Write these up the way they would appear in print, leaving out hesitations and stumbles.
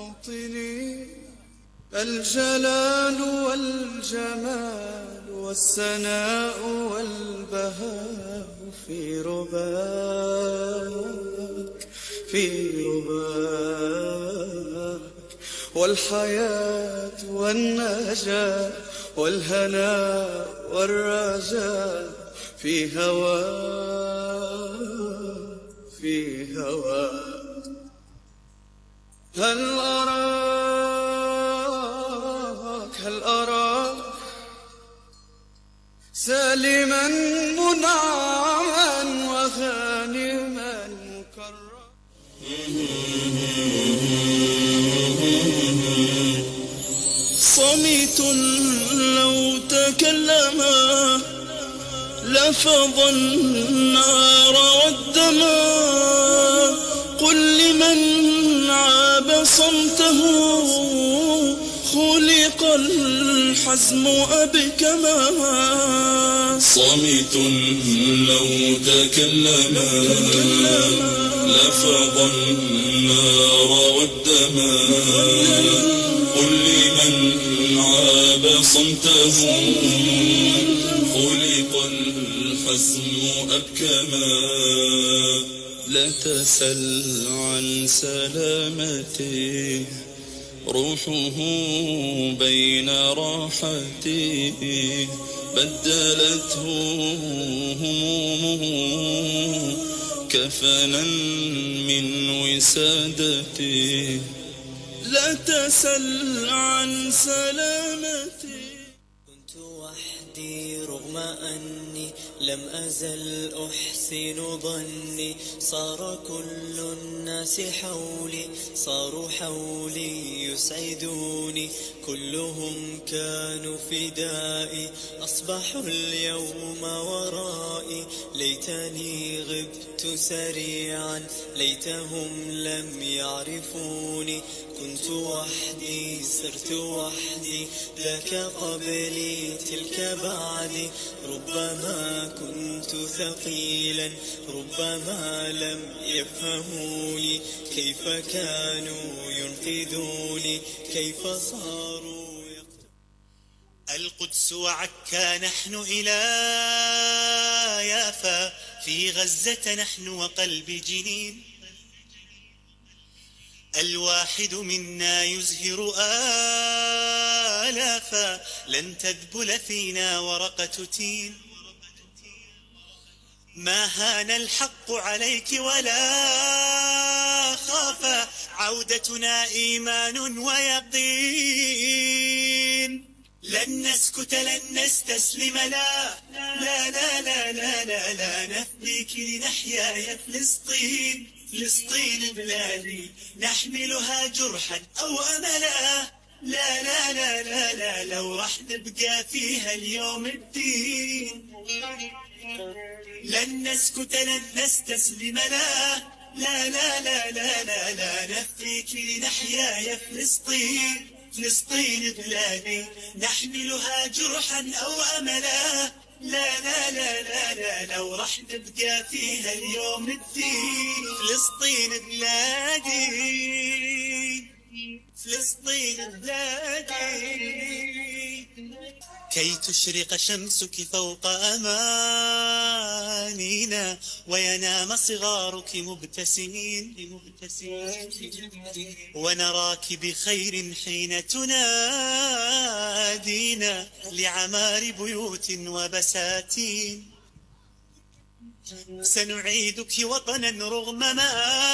موطني الجلال والجمال والسناء والبهاء في رباك في رباك، والحياة والنجاة والهناء والرجاء في هواك في هواك. هل أراك سالما منعما وغانما مكرما. صمت لو تكلما لفظ النار والدما، قل لمن عاب صمته خلق الحزم أبكما. صمت لو تكلما لفظ النار والدما، قل لمن عاب صمته خلق الحزم أبكما. لا تسل عن سلامتي روحه بين راحتي، بدلته همومه كفنا من وسادتي. لا تسل عن سلامتي. كنت وحدي رغم أني لم أزل أحسن ظني، صار كل الناس حولي صاروا حولي يسعدوني، كلهم كانوا فدائي أصبحوا اليوم ورائي. ليتني غبت سريعا ليتهم لم يعرفوني، كنت وحدي صرت وحدي ذاك قبلي تلك بعدي. ربما كنت ثقيلا ربما لم يفهموني، كيف كانوا ينقذوني كيف صاروا القدس وعكا نحن إلى يافا، في غزة نحن وقلب جنين. الواحد منا يزهر آلافا، لن تذبل فينا ورقة تين. ما هان الحق عليك ولا خاف، عودتنا إيمان ويقين. لن نسكت لن نستسلم لا لا لا لا لا لا, لا نفديك لنحيا يا فلسطين. فلسطين بلادي نحملها جرحا أو أملا، لا لا لا لا لا لو راح نبقى فيها اليوم الدين. لن نسكت لن نستسلم لا لا لا لا لا لا, لا نفديك لنحيا يا فلسطين. فلسطين بلادي نحملها جرحا أو أملا، لا لا لا لا لا لو راح نبقى فيها اليوم الدين. فلسطين بلادي فلسطين بلادي، كي تشرق شمسك فوق أمانينا وينام صغارك مبتسمين، ونراك بخير حين تنادينا لعمار بيوت وبساتين. سنعيدك وطنا رغم مآسينا،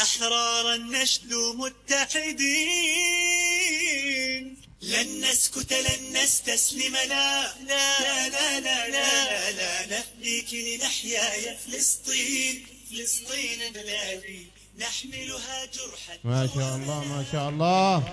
أحرارا نشدو متحدين. لن نسكت لن نستسلم لا لا لا لا لا, لا نفديك لنحيا يا فلسطين. فلسطين بلادي نحملها جرحا. ما شاء الله ما شاء الله.